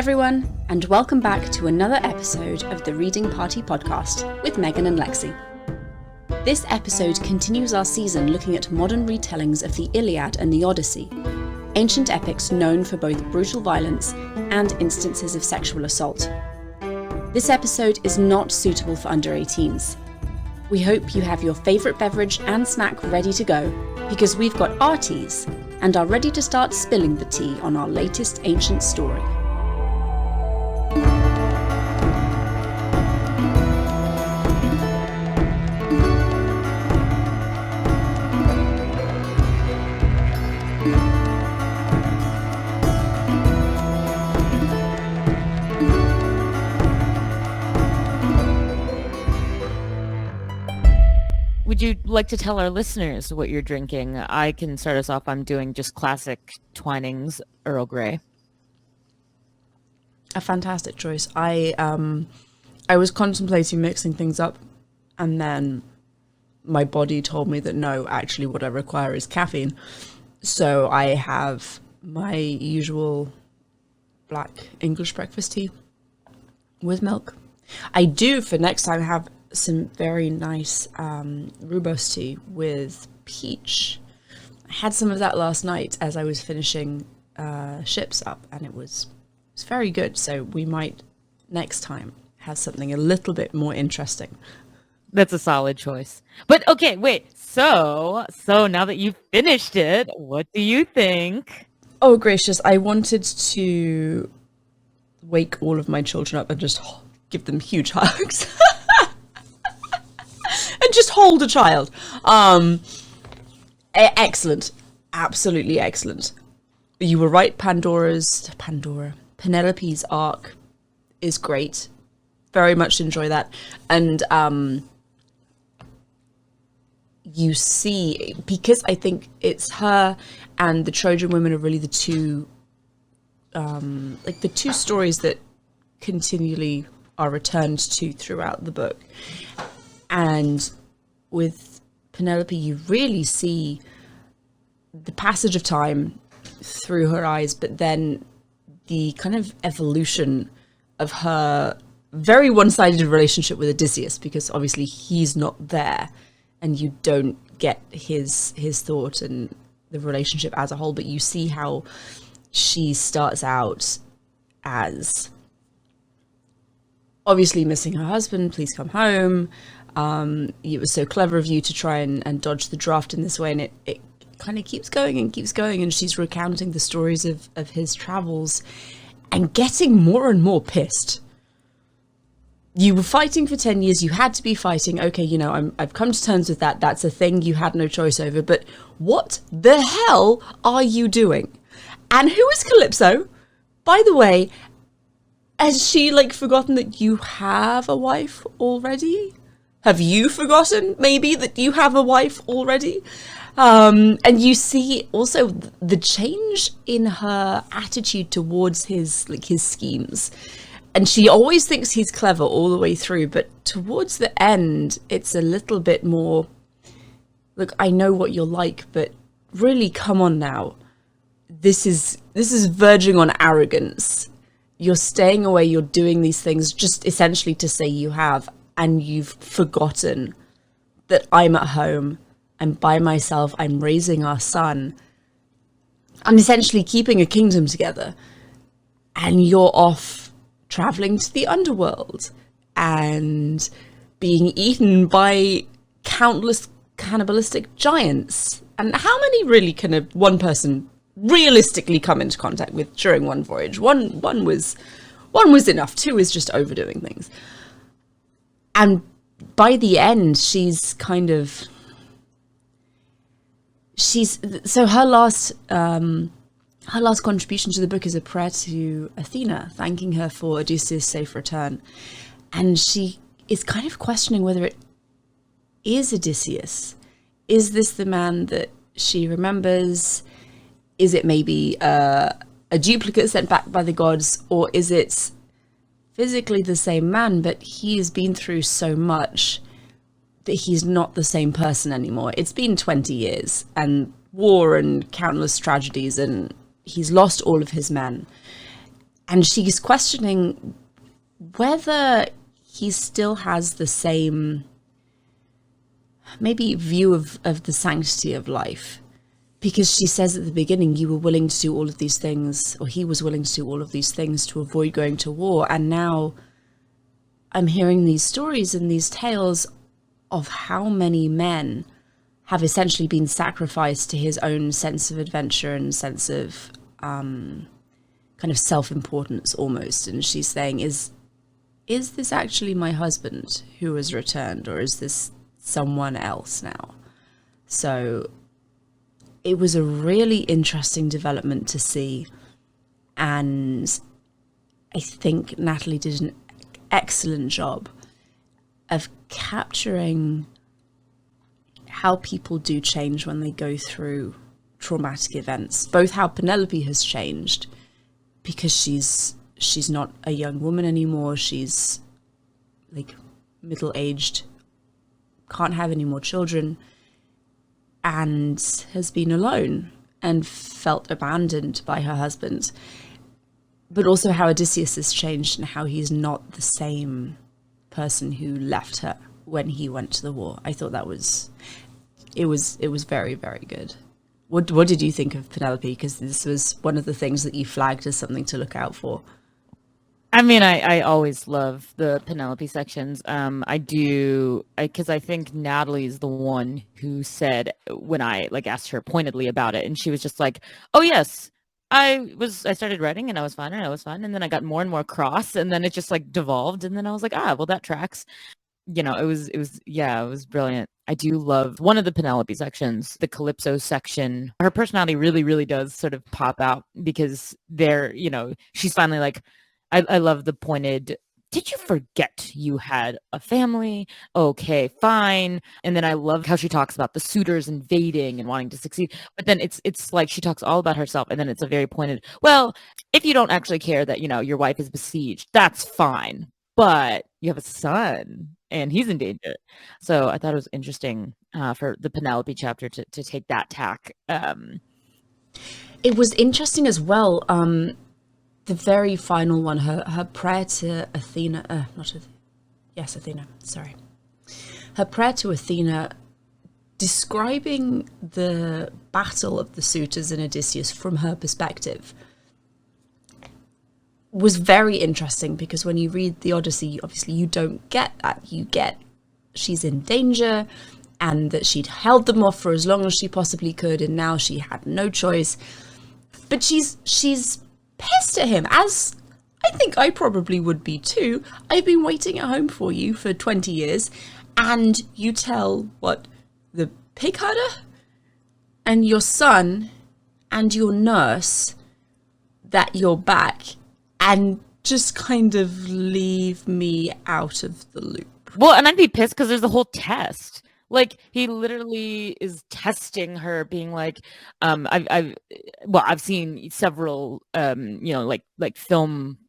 everyone, and welcome back to another episode of the Reading Party podcast with Megan and Lexi. This episode continues our season looking at modern retellings of the Iliad and the Odyssey, ancient epics known for both brutal violence and instances of sexual assault. This episode is not suitable for under 18s. We hope you have your favourite beverage and snack ready to go, because we've got our teas and are ready to start spilling the tea on our latest ancient story. Would you like to tell our listeners what you're drinking? I can start us off. I'm doing just classic Twinings Earl Grey. A fantastic choice. I was contemplating mixing things up, and then my body told me that no, actually what I require is caffeine. So I have my usual black English breakfast tea with milk. I do, for next time, have some very nice rooibos tea with peach. I had some of that last night as I was finishing ships up, and it was very good. So we might next time have something a little bit more interesting. That's a solid choice. But okay, wait. So now that you've finished it, what do you think? Oh gracious, I wanted to wake all of my children up and just give them huge hugs. And just hold a child. Excellent. Absolutely excellent. You were right, Penelope's arc is great. Very much enjoy that. And you see, because I think it's her and the Trojan women are really the two stories that continually are returned to throughout the book. And with Penelope, you really see the passage of time through her eyes, but then the kind of evolution of her very one-sided relationship with Odysseus, because obviously he's not there and you don't get his thought and the relationship as a whole, but you see how she starts out as obviously missing her husband, please come home. It was so clever of you to try and dodge the draft in this way, and it kind of keeps going, and she's recounting the stories of his travels and getting more and more pissed. You were fighting for 10 years, you had to be fighting, okay, I've come to terms with that, that's a thing you had no choice over, but what the hell are you doing? And who is Calypso? By the way, has she forgotten that you have a wife already? Have you forgotten, maybe, that you have a wife already? And you see also the change in her attitude towards his schemes. And she always thinks he's clever all the way through, but towards the end, it's a little bit more, look, I know what you're like, but really, come on now. This is verging on arrogance. You're staying away, you're doing these things just essentially to say you have, and you've forgotten that I'm at home, I'm by myself, I'm raising our son, I'm essentially keeping a kingdom together, and you're off traveling to the underworld and being eaten by countless cannibalistic giants. And how many really can one person realistically come into contact with during one voyage? One was enough. Two is just overdoing things. And by the end, so her last contribution to the book is a prayer to Athena, thanking her for Odysseus' safe return. And she is kind of questioning whether it is Odysseus. Is this the man that she remembers? Is it maybe a duplicate sent back by the gods? Or is it physically the same man, but he has been through so much that he's not the same person anymore? It's been 20 years and war and countless tragedies, and he's lost all of his men. And she's questioning whether he still has the same, maybe, view of the sanctity of life. Because she says at the beginning, you were willing to do all of these things, or he was willing to do all of these things to avoid going to war. And now I'm hearing these stories and these tales of how many men have essentially been sacrificed to his own sense of adventure and sense of kind of self-importance almost. And she's saying, is this actually my husband who has returned, or is this someone else now? So it was a really interesting development to see. And I think Natalie did an excellent job of capturing how people do change when they go through traumatic events. Both how Penelope has changed, because she's not a young woman anymore. She's like middle-aged, can't have any more children, and has been alone and felt abandoned by her husband. But also how Odysseus has changed and how he's not the same person who left her when he went to the war. I thought that was very, very good. What did you think of Penelope? Because this was one of the things that you flagged as something to look out for. I mean, I always love the Penelope sections. I do, because I think Natalie is the one who said, when I like asked her pointedly about it, and she was just like, "Oh yes, I started writing and I was fine and I was fine, and then I got more and more cross, and then it just like devolved, and then I was like, well, that tracks." You know, it was brilliant. I do love one of the Penelope sections, the Calypso section. Her personality really, really does sort of pop out, because she's finally like, I love the pointed, did you forget you had a family? Okay, fine. And then I love how she talks about the suitors invading and wanting to succeed. But then it's like she talks all about herself, and then it's a very pointed, well, if you don't actually care that, your wife is besieged, that's fine. But you have a son and he's in danger. So I thought it was interesting for the Penelope chapter to take that tack. It was interesting as well. The very final one, her prayer to Athena, Athena, sorry. Her prayer to Athena, describing the battle of the suitors and Odysseus from her perspective, was very interesting, because when you read the Odyssey, obviously you don't get that. You get she's in danger and that she'd held them off for as long as she possibly could, and now she had no choice. But she's pissed at him, as I think I probably would be too. I've been waiting at home for you for 20 years, and you tell, the pig herder and your son and your nurse that you're back, and just kind of leave me out of the loop. Well, and I'd be pissed because there's a whole test. Like, he literally is testing her, being like, I've seen several, like film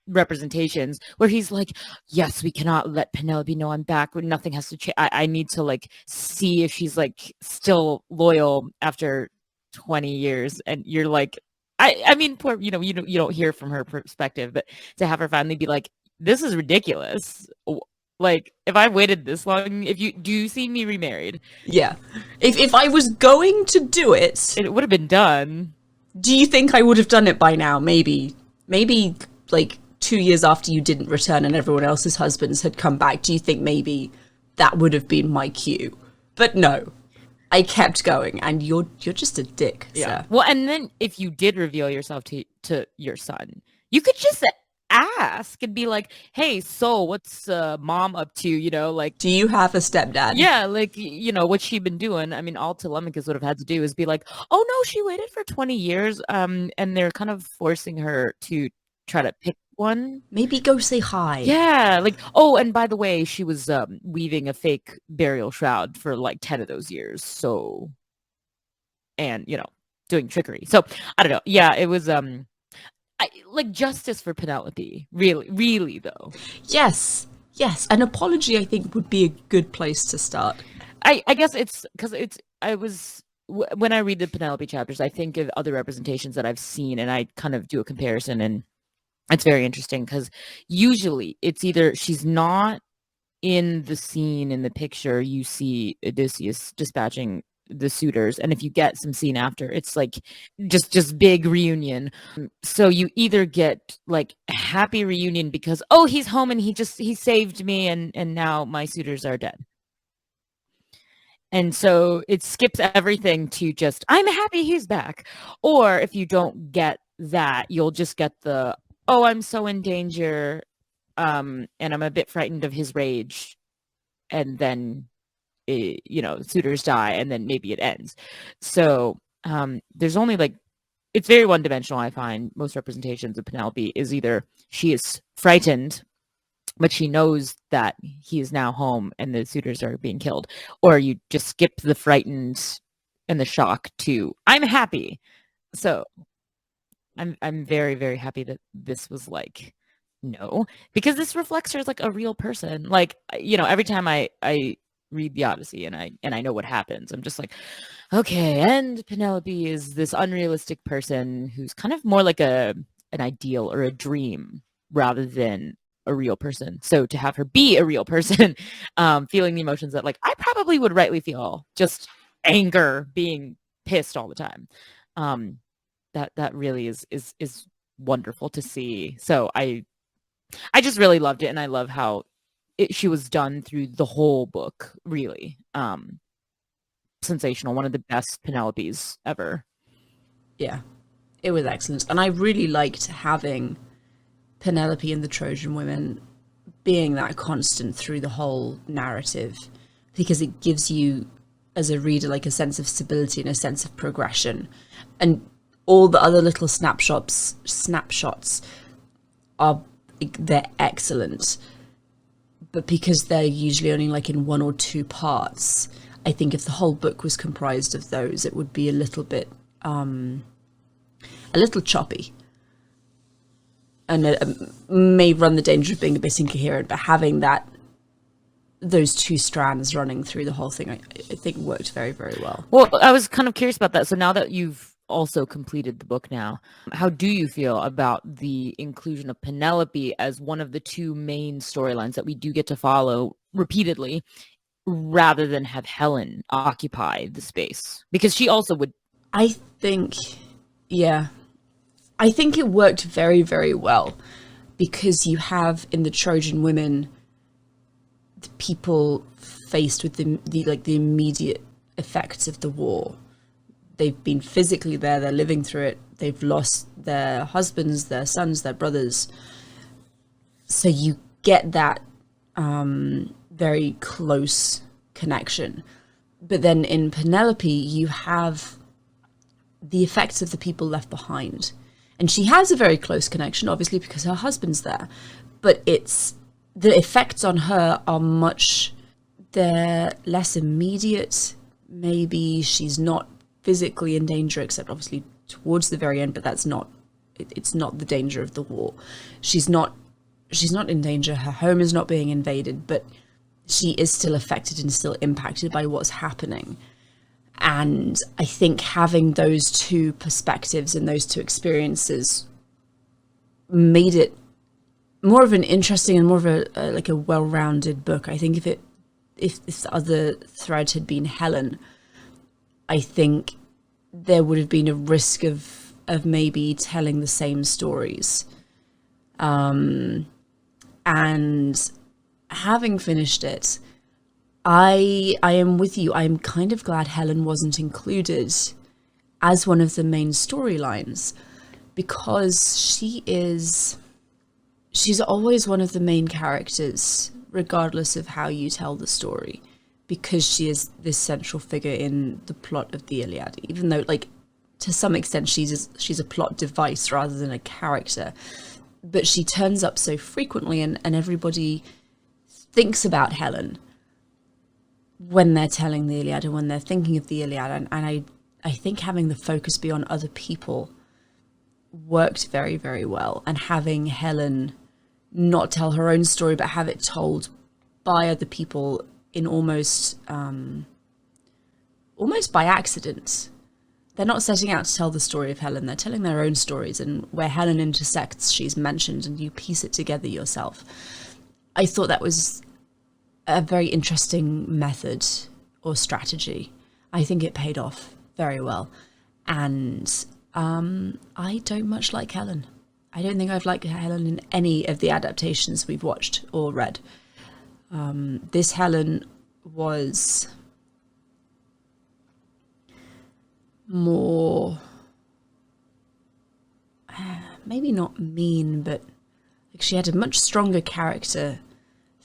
representations where he's like, yes, we cannot let Penelope know I'm back. Nothing has to change. I need to like see if she's like still loyal after 20 years. And you're like, I mean, poor, you don't hear from her perspective, but to have her finally be like, this is ridiculous. Like, if I waited this long, do you see me remarried? Yeah. If I was going to do it, it would have been done. Do you think I would have done it by now? Maybe like 2 years after you didn't return and everyone else's husbands had come back. Do you think maybe that would have been my cue? But no. I kept going, and you're just a dick, yeah. Sir. Well, and then if you did reveal yourself to your son, you could just ask and be like, hey, so what's mom up to? Like, do you have a stepdad? Yeah, like, what's she been doing? I mean, all Telemachus would have had to do is be like, oh no, she waited for 20 years, and they're kind of forcing her to try to pick one. Maybe go say hi. Yeah, like, oh, and by the way, she was weaving a fake burial shroud for like 10 of those years. So, and doing trickery. So I don't know. Yeah, it was like justice for Penelope. Really, really though. Yes, an apology I think would be a good place to start. I guess it's because when I read the Penelope chapters, I think of other representations that I've seen, and I kind of do a comparison, and It's very interesting because usually it's either she's not in the scene in the picture, you see Odysseus dispatching the suitors, and if you get some scene after, it's like just big reunion. So you either get like a happy reunion because, oh, he's home and he saved me, and now my suitors are dead. And so it skips everything to just, I'm happy he's back. Or if you don't get that, you'll just get the, oh, I'm so in danger, and I'm a bit frightened of his rage. And then, suitors die, and then maybe it ends. So there's only like, it's very one-dimensional, I find. Most representations of Penelope is either she is frightened, but she knows that he is now home and the suitors are being killed, or you just skip the frightened and the shock to I'm happy. So I'm very, very happy that this was like, no, because this reflects her as like a real person. Like, every time I read the Odyssey and I know what happens, I'm just like, okay, and Penelope is this unrealistic person who's kind of more like an ideal or a dream rather than a real person. So to have her be a real person, feeling the emotions that like I probably would rightly feel, just anger, being pissed all the time, that really is wonderful to see. So I just really loved it, and I love how she was done through the whole book. Really sensational. One of the best Penelopes ever. Yeah, it was excellent, and I really liked having Penelope and the Trojan women being that constant through the whole narrative, because it gives you as a reader like a sense of stability and a sense of progression. And all the other little snapshots they're excellent, but because they're usually only like in one or two parts, I think if the whole book was comprised of those, it would be a little choppy, and it may run the danger of being a bit incoherent. But having those two strands running through the whole thing, I think worked very, very well. Well, I was kind of curious about that. So now that you've also completed the book now, how do you feel about the inclusion of Penelope as one of the two main storylines that we do get to follow repeatedly, rather than have Helen occupy the space? Because she also would... I think it worked very, very well, because you have in the Trojan women the people faced with the immediate effects of the war. They've been physically there, they're living through it, they've lost their husbands, their sons, their brothers. So you get that very close connection. But then in Penelope, you have the effects of the people left behind. And she has a very close connection, obviously, because her husband's there. But the effects on her are they're less immediate. Maybe she's not physically in danger, except obviously towards the very end, but it's not the danger of the war. She's not in danger. Her home is not being invaded, but she is still affected and still impacted by what's happening. And I think having those two perspectives and those two experiences made it more of an interesting and more of a well-rounded book. I think if the other thread had been Helen, I think there would have been a risk of maybe telling the same stories. And having finished it, I am with you. I'm kind of glad Helen wasn't included as one of the main storylines, because she's always one of the main characters, regardless of how you tell the story, because she is this central figure in the plot of the Iliad, even though, like, to some extent she's a plot device rather than a character. But she turns up so frequently, and everybody thinks about Helen when they're telling the Iliad and when they're thinking of the Iliad. And I think having the focus be on other people worked very, very well. And having Helen not tell her own story, but have it told by other people in almost by accident. they're not setting out to tell the story of Helen. They're telling their own stories, and where Helen intersects, she's mentioned, and you piece it together yourself. I thought that was a very interesting method or strategy. I think it paid off very well. And I don't much like Helen. I don't think I've liked Helen in any of the adaptations we've watched or read. This Helen was more, maybe not mean, but like she had a much stronger character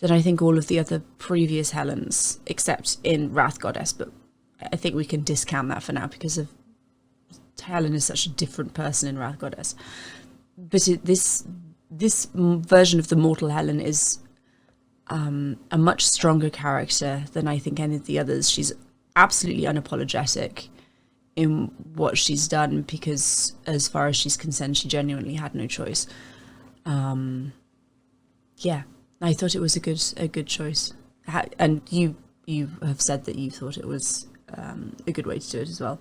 than I think all of the other previous Helens, except in Wrath Goddess. But I think we can discount that for now because of Helen is such a different person in Wrath Goddess. But this version of the mortal Helen is a much stronger character than I think any of the others. She's absolutely unapologetic in what she's done because, as far as she's concerned, she genuinely had no choice. Yeah, I thought it was a good choice. And you have said that you thought it was a good way to do it as well.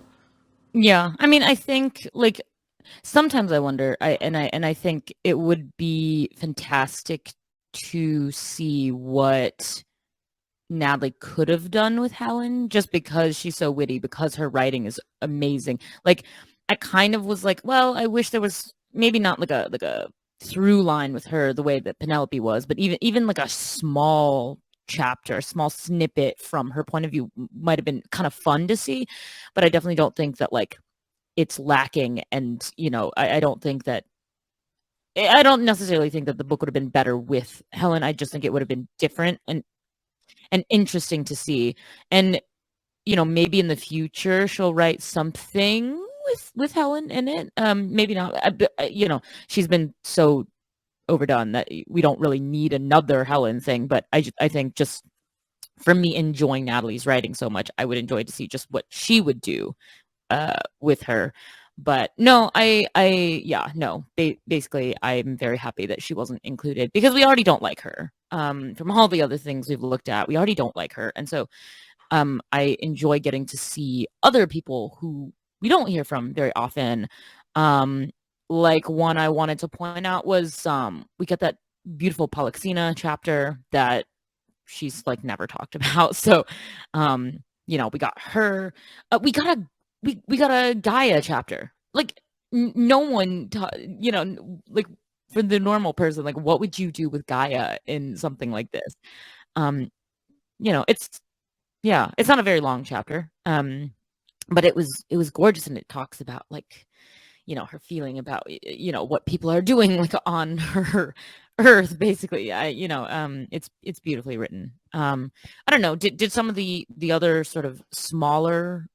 Yeah, I mean, I think like sometimes I wonder, I think it would be fantastic to see what Natalie could have done with Helen, just because she's so witty, because her writing is amazing. Like, I kind of was like, well, I wish there was maybe not like a through line with her the way that Penelope was, but even like a small chapter, a small snippet from her point of view might have been kind of fun to see. But I definitely don't think that like it's lacking, and I don't think that I don't necessarily think that the book would have been better with Helen. I just think it would have been different and interesting to see. And maybe in the future she'll write something with Helen in it. Maybe not. She's been so overdone that we don't really need another Helen thing. But I think just for me enjoying Natalie's writing so much, I would enjoy to see just what she would do with her. But no, basically I'm very happy that she wasn't included because we already don't like her. From all the other things we've looked at, we already don't like her. And so I enjoy getting to see other people who we don't hear from very often. Like one I wanted to point out was we got that beautiful Polyxena chapter that she's like never talked about. So we got her. We got a Gaia chapter. Like no one, like for the normal person, like what would you do with Gaia in something like this? It's not a very long chapter. But it was gorgeous, and it talks about like, her feeling about, what people are doing like on her Earth, basically. It's beautifully written. I don't know. Did some of the other sort of smaller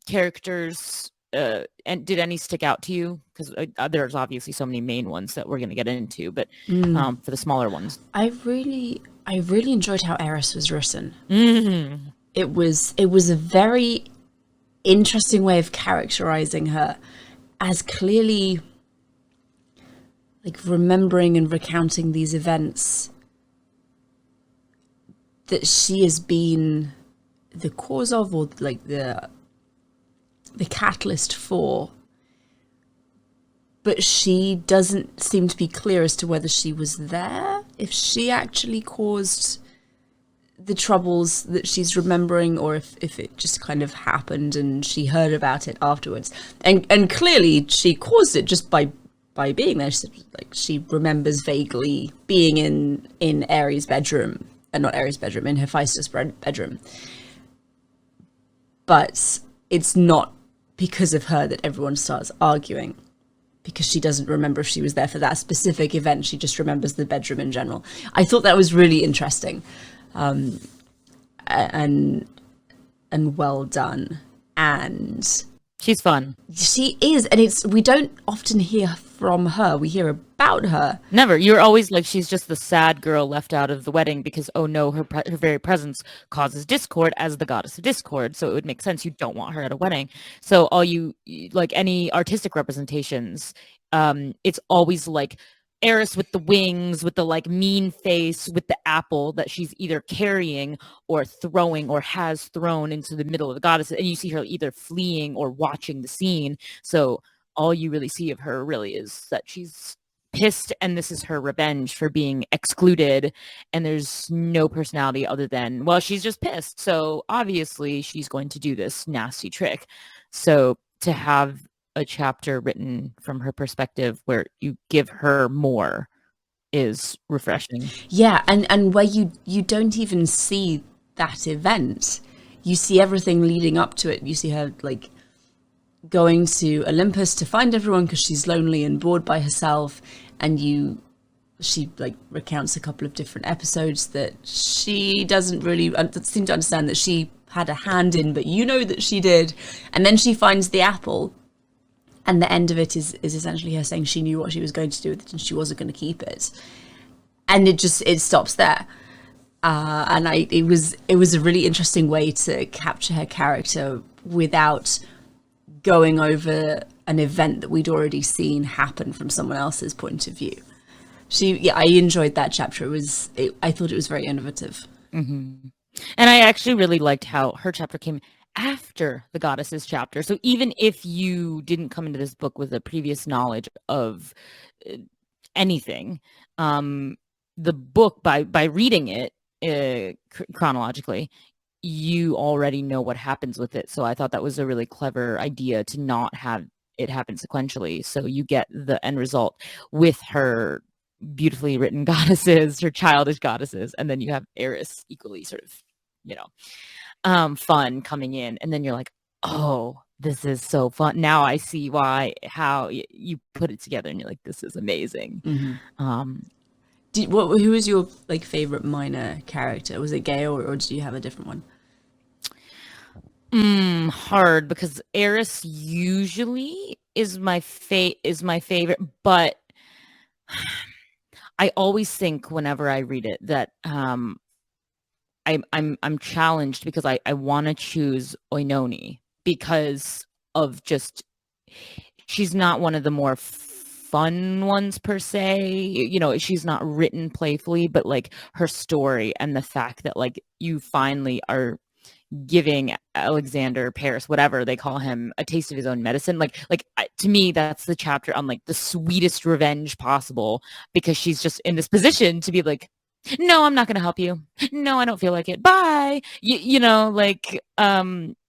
characters and did any stick out to you? Because there's obviously so many main ones that we're going to get into, but for the smaller ones, I really enjoyed how Eris was written. Mm-hmm. It was a very interesting way of characterizing her as clearly like remembering and recounting these events that she has been the cause of, or like the catalyst for, but she doesn't seem to be clear as to whether she was there, if she actually caused the troubles that she's remembering, or if it just kind of happened and she heard about it afterwards. And clearly she caused it just by being there. She remembers vaguely being in Ares' bedroom, and not Ares' bedroom, in Hephaestus' bedroom. But it's not because of her that everyone starts arguing, because she doesn't remember if she was there for that specific event. She just remembers the bedroom in general. I thought that was really interesting. And well done. And she's fun. She is, and we don't often hear from her. We hear about her. Never. You're always like, she's just the sad girl left out of the wedding because, oh no, her very presence causes discord as the goddess of discord. So it would make sense you don't want her at a wedding. So like any artistic representations, it's always like Eris with the wings, with the like mean face, with the apple that she's either carrying or throwing or has thrown into the middle of the goddess. And you see her either fleeing or watching the scene. So all you really see of her really is that she's pissed, and this is her revenge for being excluded. And there's no personality other than, well, she's just pissed. So obviously she's going to do this nasty trick. So to have a chapter written from her perspective where you give her more is refreshing. Yeah, and where you don't even see that event. You see everything leading up to it. You see her like going to Olympus to find everyone because she's lonely and bored by herself, and she like recounts a couple of different episodes that she doesn't really seem to understand that she had a hand in, but you know that she did. And then she finds the apple, and the end of it is essentially her saying she knew what she was going to do with it and she wasn't going to keep it. And it stops there. And it was a really interesting way to capture her character without going over an event that we'd already seen happen from someone else's point of view. I enjoyed that chapter. I thought it was very innovative. Mm-hmm. And I actually really liked how her chapter came after the goddesses chapter. So even if you didn't come into this book with a previous knowledge of anything, the book, by reading it chronologically, you already know what happens with it. So I thought that was a really clever idea to not have it happen sequentially. So you get the end result with her beautifully written goddesses, her childish goddesses, and then you have Eris equally sort of, fun coming in, and then you're like, oh, this is so fun. Now I see how you put it together, and you're like, this is amazing. Mm-hmm. Who was your like favorite minor character? Was it Gale, or did you have a different one? Hard, because Eris usually is my favorite, but I always think whenever I read it that I'm challenged because I want to choose Oinoni because of just, she's not one of the more fun ones per se. She's not written playfully, but like her story and the fact that like you finally are giving Alexander, Paris, whatever they call him, a taste of his own medicine. To me, that's the chapter on like the sweetest revenge possible, because she's just in this position to be like, no, I'm not going to help you. No, I don't feel like it. Bye.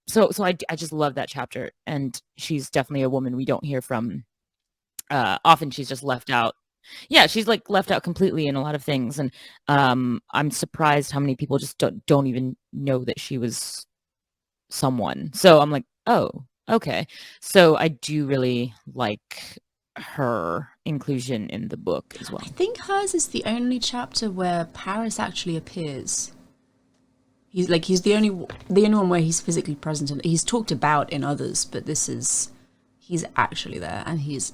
So I just love that chapter. And she's definitely a woman we don't hear from. Often she's just left out. Yeah, she's like left out completely in a lot of things. And I'm surprised how many people just don't even know that she was someone. So I'm like, oh, okay. So I do really like her inclusion in the book as well. I think hers is the only chapter where Paris actually appears. He's the only one where he's physically present, and he's talked about in others, but he's actually there, and he's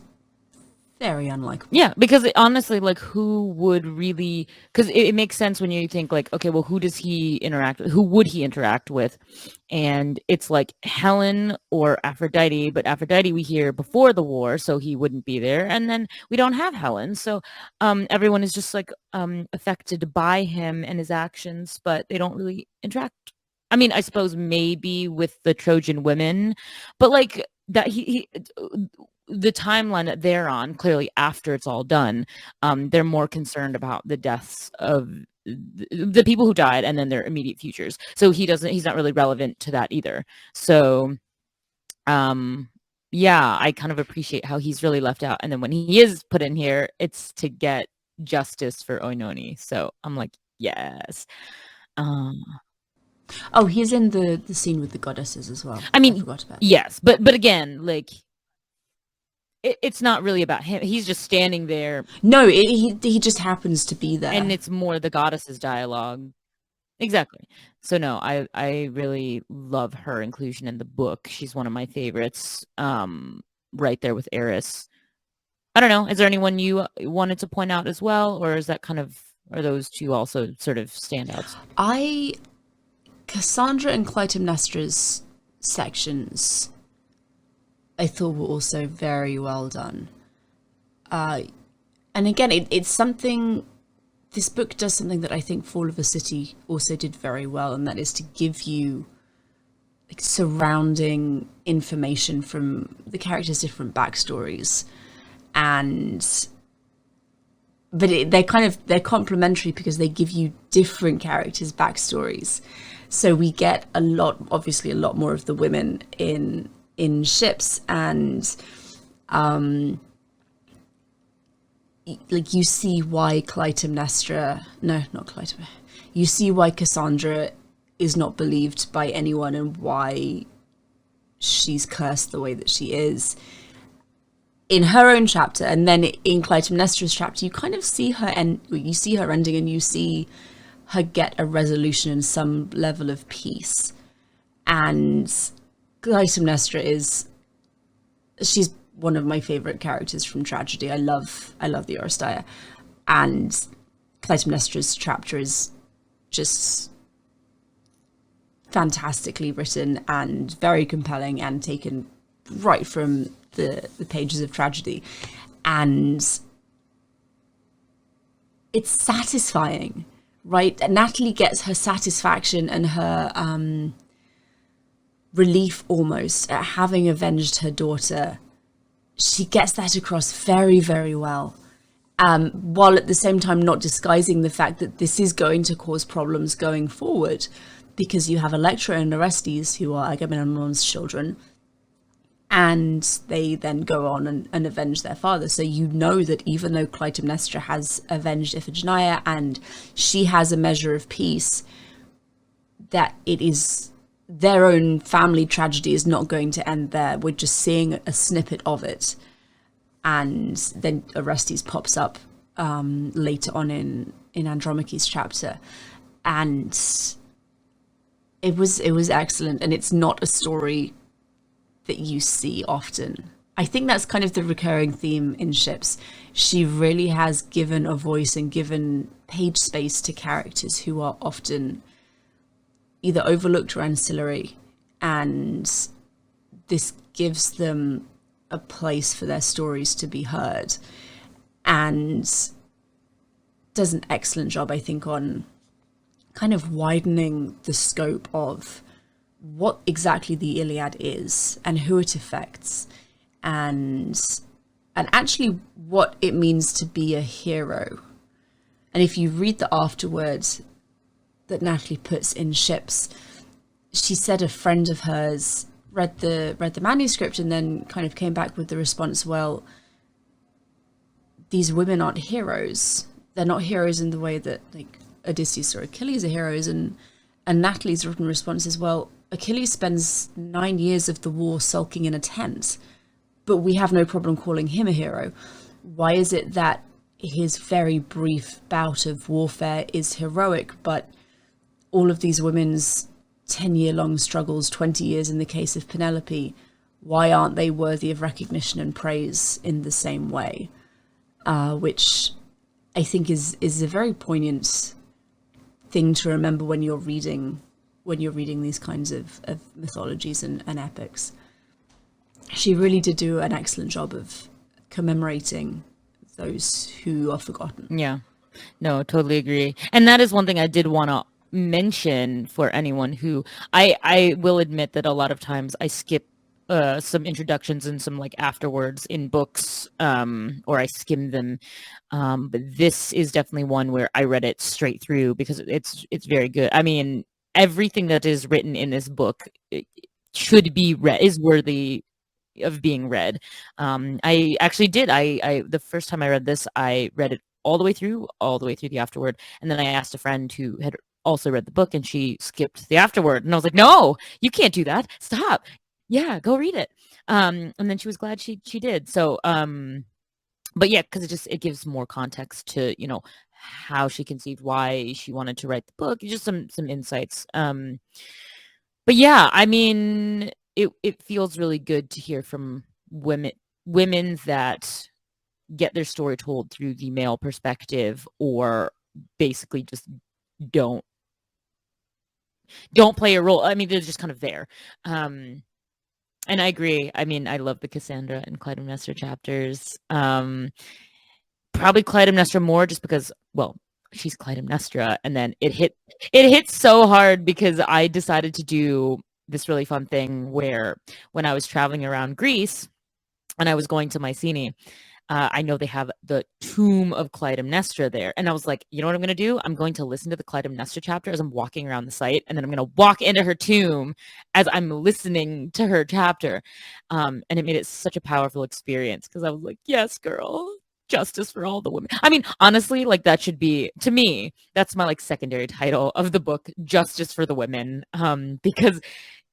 very unlikable. Yeah, because honestly, like, who would really? Because it makes sense when you think like, okay, well, who does he interact with? Who would he interact with? And it's like Helen or Aphrodite, but Aphrodite we hear before the war, so he wouldn't be there, and then we don't have Helen, so everyone is just like affected by him and his actions, but they don't really interact. I mean, I suppose maybe with the Trojan women, but like that he the timeline that they're on, clearly after it's all done, they're more concerned about the deaths of the people who died and then their immediate futures. So he's not really relevant to that either. So, yeah, I kind of appreciate how he's really left out. And then when he is put in here, it's to get justice for Oinoni. So I'm like, yes. Oh, he's in the scene with the goddesses as well. I mean, I forgot about. Yes, but again, like, it's not really about him. He's just standing there. No, he just happens to be there. And it's more the goddesses dialogue. Exactly. So no, I really love her inclusion in the book. She's one of my favorites, right there with Eris. I don't know. Is there anyone you wanted to point out as well? Or is that are those two also sort of standouts? Cassandra and Clytemnestra's sections I thought were also very well done. And And again, it's something, this book does something that I think Fall of a City also did very well, and that is to give you like surrounding information from the characters' different backstories. And but they're complementary because they give you different characters' backstories. So we get obviously a lot more of the women in ships, and like you see why you see why Cassandra is not believed by anyone and why she's cursed the way that she is in her own chapter. And then in Clytemnestra's chapter, you kind of see her you see her ending, and you see her get a resolution and some level of peace. And Clytemnestra she's one of my favorite characters from tragedy. I love the Oresteia, and Clytemnestra's chapter is just fantastically written and very compelling and taken right from the pages of tragedy. And it's satisfying, right? Natalie gets her satisfaction and her relief almost at having avenged her daughter. She gets that across very, very well, while at the same time not disguising the fact that this is going to cause problems going forward, because you have Electra and Orestes, who are Agamemnon's children, and they then go on and avenge their father. So you know that even though Clytemnestra has avenged Iphigenia and she has a measure of peace, that it is their own family tragedy is not going to end there. We're just seeing a snippet of it. And then Orestes pops up later on in Andromache's chapter. And it was excellent. And it's not a story that you see often. I think that's kind of the recurring theme in Ships. She really has given a voice and given page space to characters who are often either overlooked or ancillary, and this gives them a place for their stories to be heard, and does an excellent job, I think, on kind of widening the scope of what exactly the Iliad is and who it affects, and actually what it means to be a hero. And if you read the afterwords that Natalie puts in Ships, she said a friend of hers read the manuscript and then kind of came back with the response, well, these women aren't heroes. They're not heroes in the way that like Odysseus or Achilles are heroes. And Natalie's written response is, well, Achilles spends 9 years of the war sulking in a tent, but we have no problem calling him a hero. Why is it that his very brief bout of warfare is heroic, but all of these women's 10-year-long struggles, 20 years in the case of Penelope, why aren't they worthy of recognition and praise in the same way? Which I think is a very poignant thing to remember when you're reading these kinds of mythologies and epics. She really did do an excellent job of commemorating those who are forgotten. Yeah, no, totally agree. And that is one thing I did want to mention for anyone who I will admit that a lot of times I skip some introductions and some like afterwards in books, or I skim them. But this is definitely one where I read it straight through because it's very good. I mean, everything that is written in this book should be read, is worthy of being read. I actually did. I the first time I read this, I read it all the way through the afterword, and then I asked a friend who had also read the book, and she skipped the afterword, and I was like, "No, you can't do that. Stop. Yeah, go read it." And then she was glad she did. So, but yeah, because it gives more context to how she conceived, why she wanted to write the book, just some insights. But yeah, I mean, it feels really good to hear from women that get their story told through the male perspective, or basically just don't play a role. I mean, they're just kind of there. And I agree. I mean, I love the Cassandra and Clytemnestra chapters. probably Clytemnestra more just because, well, she's Clytemnestra. And then it hit so hard because I decided to do this really fun thing where when I was traveling around Greece and I was going to Mycenae, I know they have the tomb of Clytemnestra there. And I was like, you know what I'm going to do? I'm going to listen to the Clytemnestra chapter as I'm walking around the site. And then I'm going to walk into her tomb as I'm listening to her chapter. And it made it such a powerful experience because I was like, yes, girl, justice for all the women. I mean, honestly, like that should be, to me, that's my like secondary title of the book, Justice for the Women. Because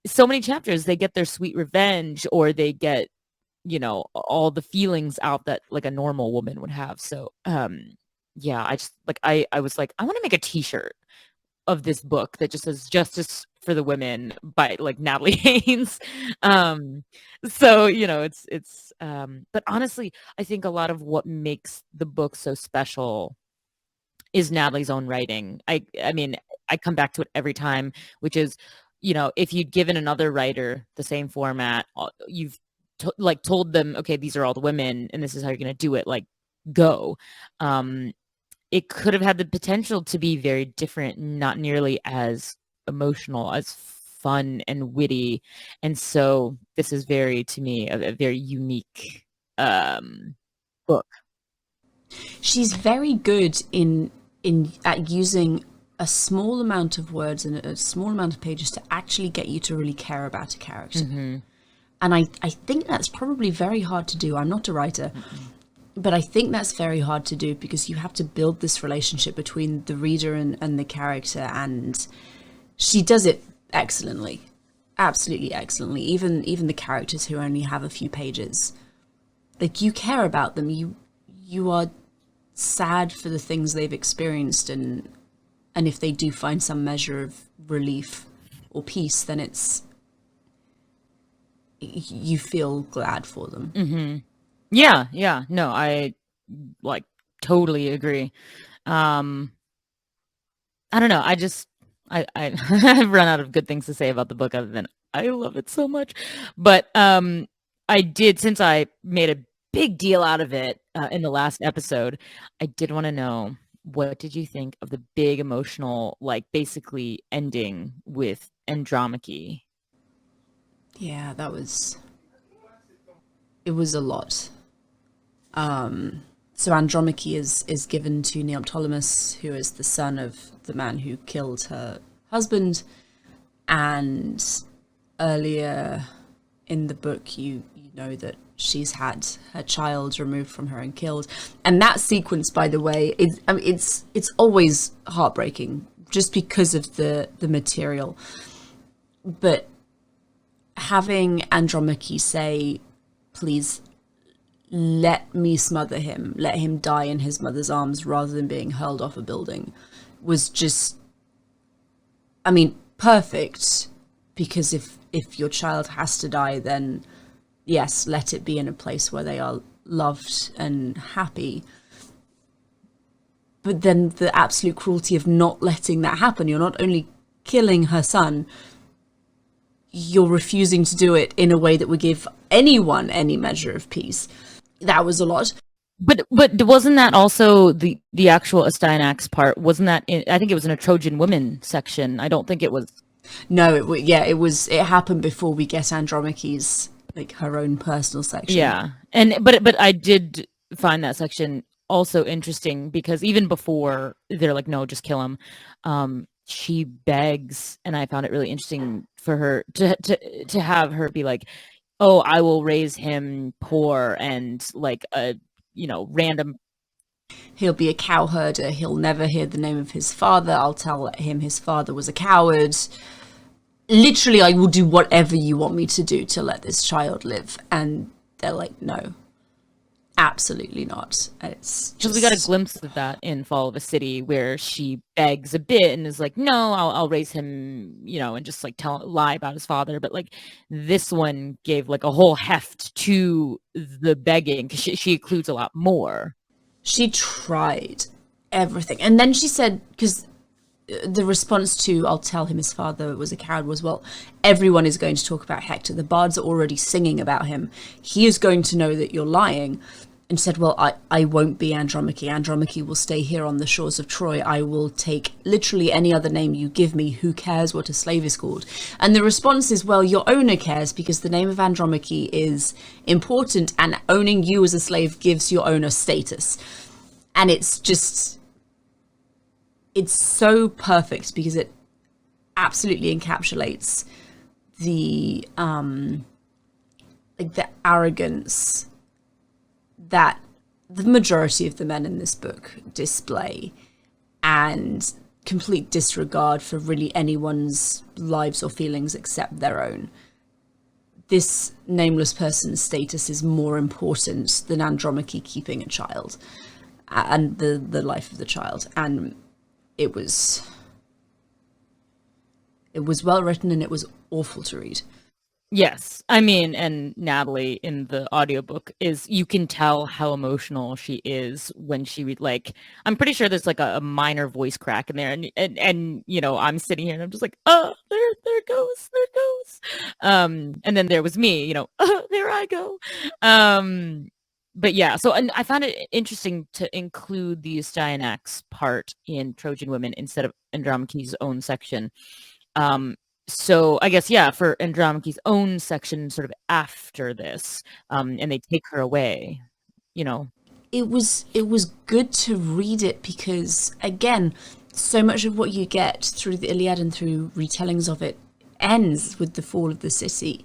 so many chapters, they get their sweet revenge or they get, you know, all the feelings out that like a normal woman would have. So yeah, I just like I was like, I want to make a t-shirt of this book that just says Justice for the Women by like Natalie Haynes. So, you know, it's but honestly, I think a lot of what makes the book so special is Natalie's own writing. I mean, I come back to it every time, which is, you know, if you'd given another writer the same format, you've told them, okay, these are all the women and this is how you're going to do it, like go. It could have had the potential to be very different, not nearly as emotional, as fun and witty. And so this is very, to me, a very unique book. She's very good in at using a small amount of words and a small amount of pages to actually get you to really care about a character. Mm-hmm. And I think that's probably very hard to do. I'm not a writer, but I think that's very hard to do because you have to build this relationship between the reader and the character. And she does it excellently, absolutely excellently. Even the characters who only have a few pages, like you care about them. You are sad for the things they've experienced. And if they do find some measure of relief or peace, then you feel glad for them. Mm-hmm. Yeah. No, I like totally agree. I don't know. I've run out of good things to say about the book other than I love it so much. But I did, since I made a big deal out of it in the last episode, I did want to know, what did you think of the big emotional, like basically ending with Andromache? Yeah, it was a lot. So Andromache is given to Neoptolemus, who is the son of the man who killed her husband. And earlier in the book, you know that she's had her child removed from her and killed. And that sequence, by the way, it's always heartbreaking just because of the material. But having Andromache say, please let me smother him, let him die in his mother's arms rather than being hurled off a building, was just, I mean, perfect. Because if your child has to die, then yes, let it be in a place where they are loved and happy. But then the absolute cruelty of not letting that happen. You're not only killing her son, you're refusing to do it in a way that would give anyone any measure of peace. That was a lot. But wasn't that also the actual Astyanax part? Wasn't that I think it was in a Trojan Women section. I don't think it was. No, it happened before we get Andromache's, like, her own personal section. Yeah. But I did find that section also interesting because even before they're like, no, just kill him. She begs, and I found it really interesting for her to have her be like, oh, I will raise him poor and like a, you know, random. He'll be a cowherder. He'll never hear the name of his father. I'll tell him his father was a coward. Literally, I will do whatever you want me to do to let this child live. And they're like, no, absolutely not. It's just... Because we got a glimpse of that in Fall of a City where she begs a bit and is like, no, I'll raise him, you know, and just like lie about his father. But like this one gave like a whole heft to the begging because she includes a lot more. She tried everything. And then she said, because the response to I'll tell him his father was a coward was, well, everyone is going to talk about Hector. The bards are already singing about him. He is going to know that you're lying. and said, well, I won't be Andromache. Andromache will stay here on the shores of Troy. I will take literally any other name you give me. Who cares what a slave is called? And the response is, well, your owner cares, because the name of Andromache is important, and owning you as a slave gives your owner status. And it's so perfect, because it absolutely encapsulates the the arrogance that the majority of the men in this book display, and complete disregard for really anyone's lives or feelings except their own. This nameless person's status is more important than Andromache keeping a child and the life of the child. And it was well written, and it was awful to read. Yes. I mean, and Natalie in the audiobook you can tell how emotional she is when she like, I'm pretty sure there's like a minor voice crack in there, and you know, I'm sitting here and I'm just like, oh, there it goes. And then there was me, you know, oh, there I go. But yeah, so, and I found it interesting to include the Astyanax part in Trojan Women instead of Andromache's own section. So I guess, yeah, for Andromache's own section sort of after this, and they take her away, you know. It was good to read it, because again, so much of what you get through the Iliad and through retellings of it ends with the fall of the city.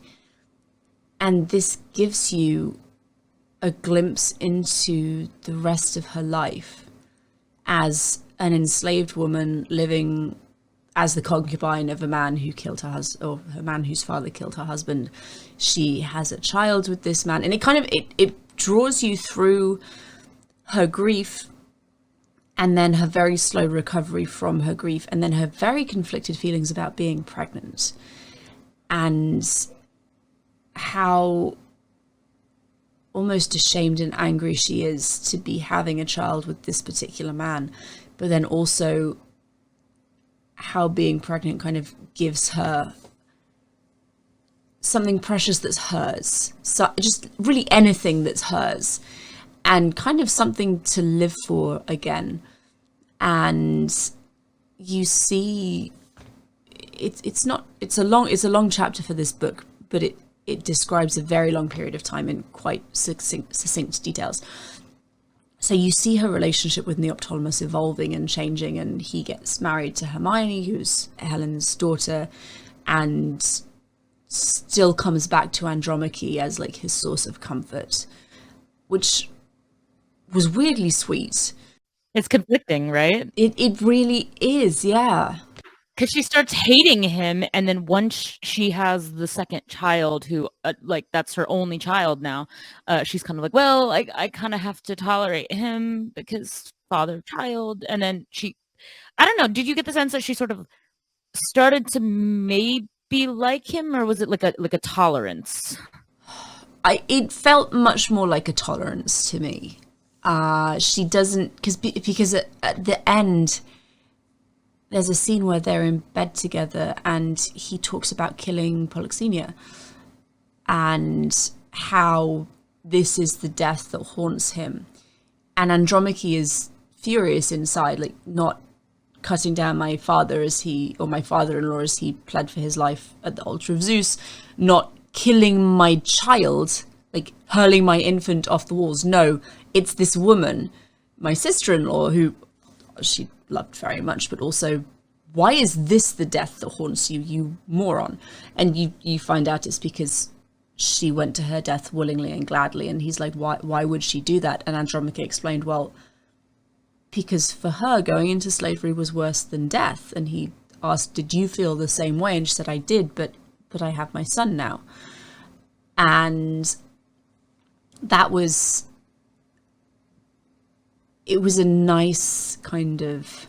And this gives you a glimpse into the rest of her life as an enslaved woman living as the concubine of a man who killed her husband, or a man whose father killed her husband. She has a child with this man, and it kind of it draws you through her grief, and then her very slow recovery from her grief, and then her very conflicted feelings about being pregnant, and how almost ashamed and angry she is to be having a child with this particular man, but then also how being pregnant kind of gives her something precious that's hers. So just really anything that's hers, and kind of something to live for again. And you see, it's a long chapter for this book, but it describes a very long period of time in quite succinct details. So you see her relationship with Neoptolemus evolving and changing, and he gets married to Hermione, who's Helen's daughter, and still comes back to Andromache as like his source of comfort, which was weirdly sweet. It's conflicting, right? It really is, yeah. Because she starts hating him, and then once she has the second child, who like that's her only child now, she's kind of like, well, I kind of have to tolerate him because father child. And then I don't know, did you get the sense that she sort of started to maybe like him, or was it like a tolerance? It felt much more like a tolerance to me. She doesn't, because at the end, there's a scene where they're in bed together, and he talks about killing Polyxena and how this is the death that haunts him. And Andromache is furious inside, like, not cutting down my father my father-in-law as he pled for his life at the altar of Zeus, not killing my child, like hurling my infant off the walls. No, it's this woman, my sister-in-law, who she loved very much, but also, why is this the death that haunts you, you moron? And you find out it's because she went to her death willingly and gladly. And he's like, why would she do that? And Andromache explained, well, because for her, going into slavery was worse than death. And he asked, did you feel the same way? And she said, I did, but I have my son now. And it was a nice kind of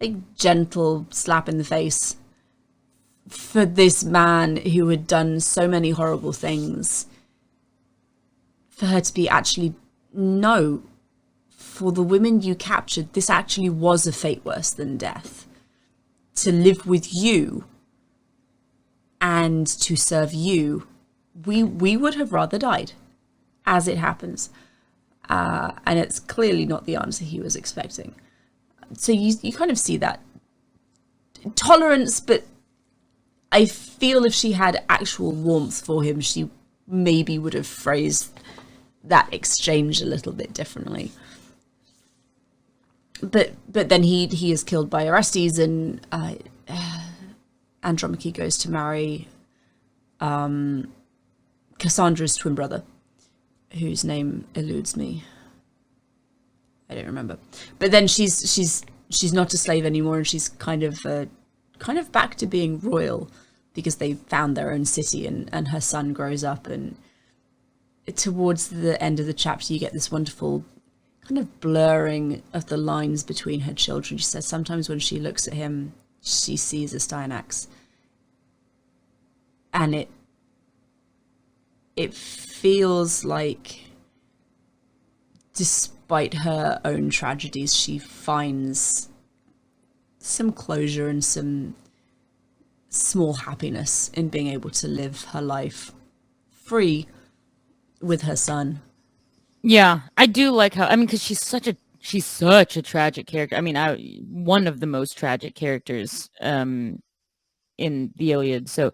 like gentle slap in the face for this man who had done so many horrible things, for her to be actually, no, for the women you captured, this actually was a fate worse than death. To live with you and to serve you, we would have rather died. as it happens. And it's clearly not the answer he was expecting. So you kind of see that tolerance, but I feel if she had actual warmth for him, she maybe would have phrased that exchange a little bit differently. But then he is killed by Orestes, and Andromache goes to marry Cassandra's twin brother, whose name eludes me. I don't remember. But then she's not a slave anymore, and she's kind of back to being royal because they found their own city, and her son grows up. And towards the end of the chapter, you get this wonderful kind of blurring of the lines between her children. She says sometimes when she looks at him, she sees a Styanax, and it feels like, despite her own tragedies, she finds some closure and some small happiness in being able to live her life free with her son. Yeah, I do like how, I mean, because she's such a tragic character. I mean, one of the most tragic characters in the Iliad. So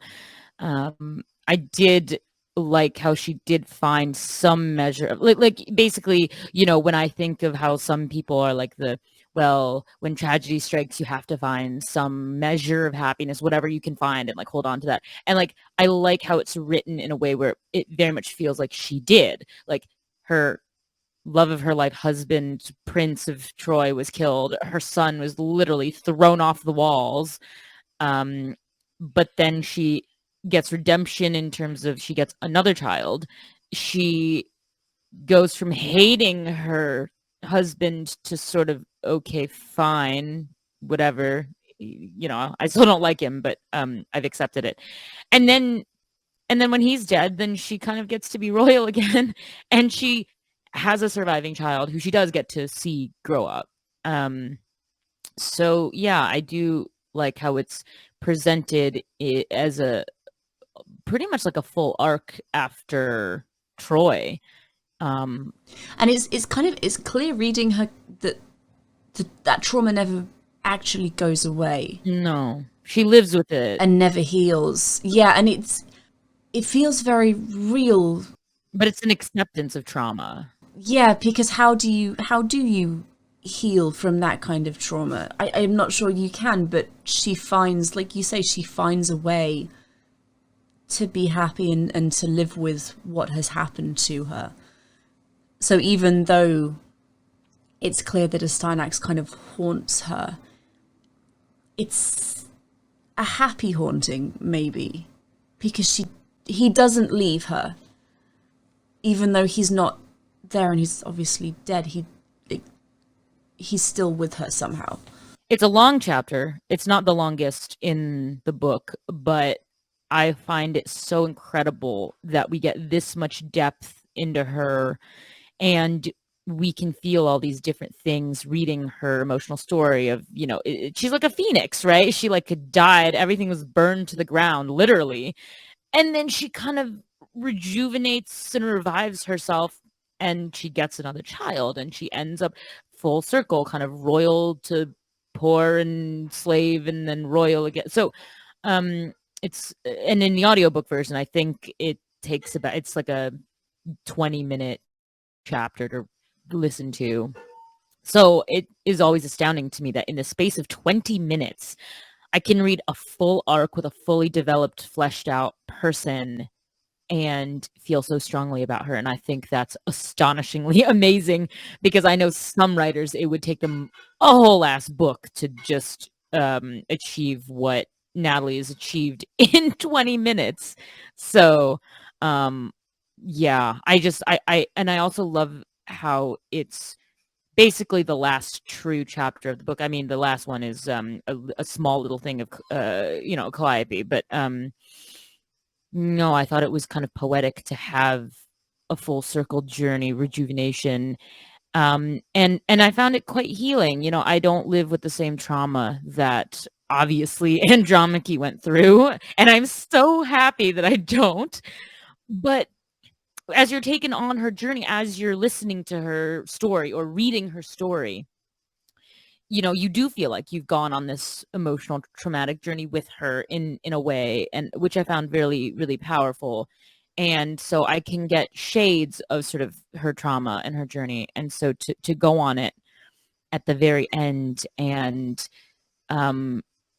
I did like how she did find some measure of like basically, you know, when I think of how some people are like when tragedy strikes, you have to find some measure of happiness, whatever you can find, and like hold on to that. And like I like how it's written in a way where it very much feels like she did. Like her love of her life husband, Prince of Troy, was killed. Her son was literally thrown off the walls. But then she gets redemption in terms of she gets another child. She goes from hating her husband to sort of, okay, fine, whatever, you know, I still don't like him, but I've accepted it. And then when he's dead, then she kind of gets to be royal again, and she has a surviving child who she does get to see grow up. So yeah, I do like how it's presented as a pretty much like a full arc after Troy. And it's clear reading her that trauma never actually goes away. No, she lives with it and never heals. Yeah, and it feels very real. But it's an acceptance of trauma. Yeah, because how do you heal from that kind of trauma? I'm not sure you can, but she finds, like you say, she finds a way to be happy and to live with what has happened to her. So even though it's clear that a Styanax kind of haunts her, it's a happy haunting, maybe, because he doesn't leave her, even though he's not there and he's obviously dead. He's still with her somehow. It's a long chapter. It's not the longest in the book, but I find it so incredible that we get this much depth into her, and we can feel all these different things reading her emotional story of, you know, she's like a phoenix, right? She like died, everything was burned to the ground, literally. And then she kind of rejuvenates and revives herself, and she gets another child, and she ends up full circle, kind of royal to poor and slave and then royal again. So it's, and in the audiobook version, I think it takes about, it's like a 20-minute chapter to listen to. So it is always astounding to me that in the space of 20 minutes, I can read a full arc with a fully developed, fleshed out person and feel so strongly about her. And I think that's astonishingly amazing, because I know some writers, it would take them a whole ass book to just achieve what Natalie has achieved in 20 minutes. So yeah, I also love how it's basically the last true chapter of the book. I mean, the last one is a small little thing of you know, Calliope, but no, I thought it was kind of poetic to have a full circle journey, rejuvenation, and I found it quite healing. You know, I don't live with the same trauma that obviously Andromache went through, and I'm so happy that I don't. But as you're taken on her journey, as you're listening to her story or reading her story, you do feel like you've gone on this emotional traumatic journey with her in a way, and which I found really, really powerful. And so I can get shades of sort of her trauma and her journey. And so to go on it at the very end, and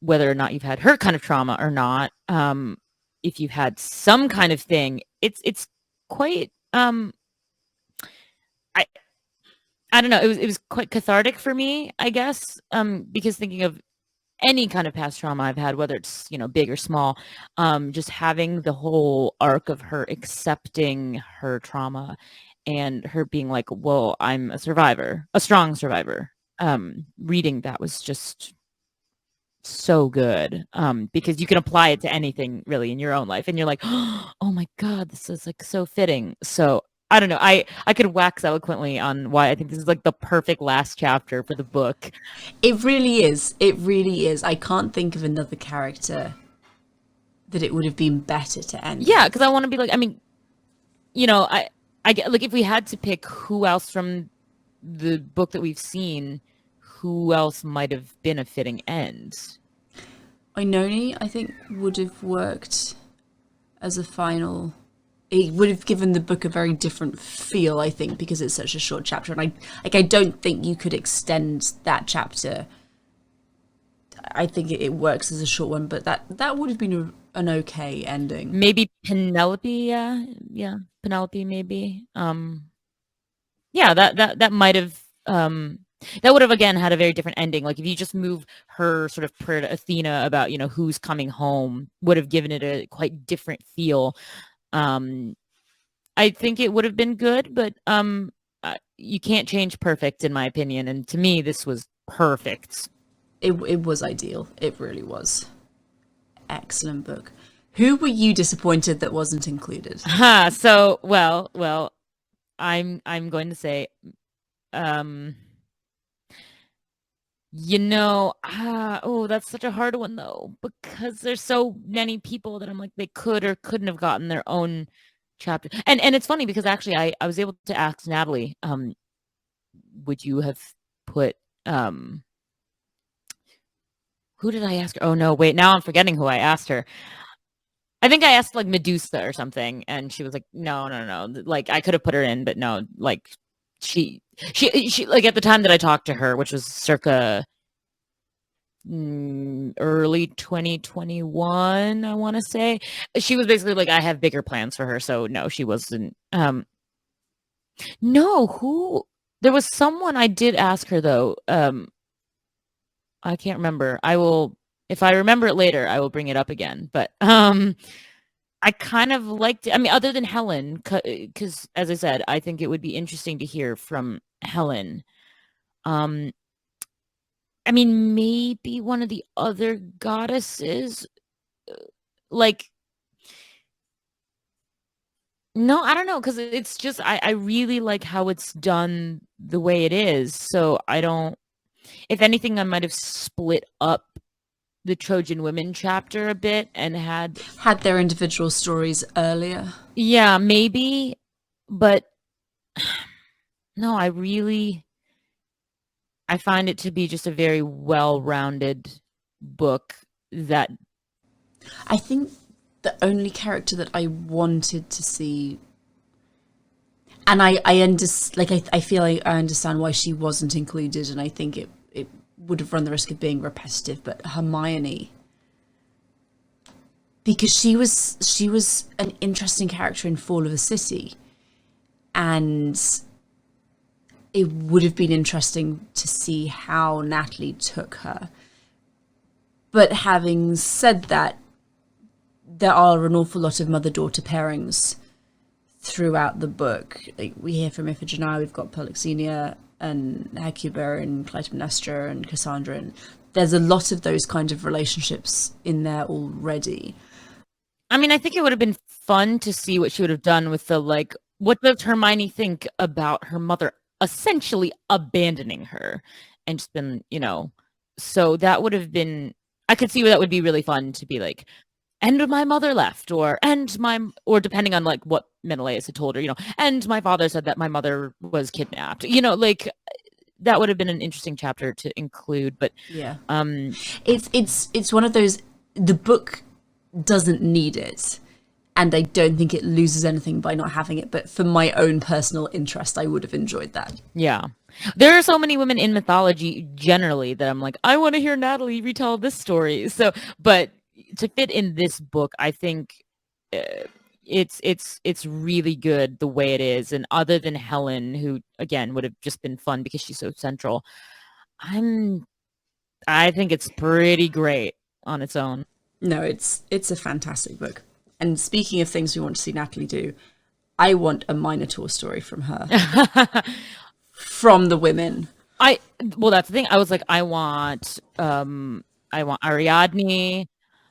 whether or not you've had her kind of trauma or not, if you've had some kind of thing, it's quite I I don't know, it was quite cathartic for me, I guess, because thinking of any kind of past trauma I've had, whether it's, big or small, just having the whole arc of her accepting her trauma and her being like, "Well, I'm a survivor, a strong survivor." Reading that was just so good, because you can apply it to anything really in your own life, and you're like, "Oh my god, this is, like, so fitting." So, I don't know, I could wax eloquently on why I think this is, like, the perfect last chapter for the book. It really is. It really is. I can't think of another character that it would have been better to end. Yeah, because I wanna be like, I mean, I get, like, if we had to pick who else from the book that we've seen, who else might have been a fitting end? Inoni, I think, would have worked as a final. It would have given the book a very different feel, I think, because it's such a short chapter, and I don't think you could extend that chapter. I think it works as a short one, but that would have been an okay ending. Maybe Penelope, yeah, Penelope, maybe. Yeah, that might have, that would have again had a very different ending. Like if you just move her sort of prayer to Athena about who's coming home, would have given it a quite different feel. I think it would have been good, but you can't change perfect, in my opinion. And to me, this was perfect. It was ideal. It really was. Excellent book. Who were you disappointed that wasn't included? So well, I'm going to say, oh, that's such a hard one though, because there's so many people that I'm like they could or couldn't have gotten their own chapter. And it's funny because actually I was able to ask Natalie, would you have put who did I ask her? Oh no, wait, now I'm forgetting who I asked her. I think I asked like Medusa or something, and she was like, no. Like I could have put her in, but no, like she like at the time that I talked to her, which was circa early 2021, I want to say, she was basically like, I have bigger plans for her. So no, she wasn't. No, who? There was someone I did ask her though. I can't remember. I will, if I remember it later, I will bring it up again. But I kind of liked it. I mean, other than Helen, because as I said, I think it would be interesting to hear from Helen. I mean, maybe one of the other goddesses, like, no, I don't know, because it's just, I really like how it's done the way it is. So I don't, if anything, I might have split up the Trojan women chapter a bit and had their individual stories earlier. Yeah, maybe, but no, I find it to be just a very well-rounded book that I think the only character that I wanted to see, and I feel like I understand why she wasn't included, and I think it would have run the risk of being repetitive, but Hermione, because she was an interesting character in Fall of a City, and it would have been interesting to see how Natalie took her. But having said that, there are an awful lot of mother-daughter pairings throughout the book. Like we hear from Iphigenia, we've got Polixenia and Hecuba and Clytemnestra and Cassandra, and there's a lot of those kind of relationships in there already. I mean, I think it would have been fun to see what she would have done with the, like, what does Hermione think about her mother essentially abandoning her and just been, so that would have been, I could see where that would be really fun to be like, and my mother left, or depending on like what Menelaus had told her, and my father said that my mother was kidnapped, like that would have been an interesting chapter to include. But yeah, it's one of those, the book doesn't need it, and I don't think it loses anything by not having it, but for my own personal interest, I would have enjoyed that. Yeah. There are so many women in mythology generally that I'm like, I want to hear Natalie retell this story. So, but to fit in this book, I think it's really good the way it is. And other than Helen, who again would have just been fun because she's so central, I think it's pretty great on its own. No, it's a fantastic book. And speaking of things we want to see Natalie do, I want a Minotaur story from her. From the women. Well, that's the thing. I was like, I want Ariadne.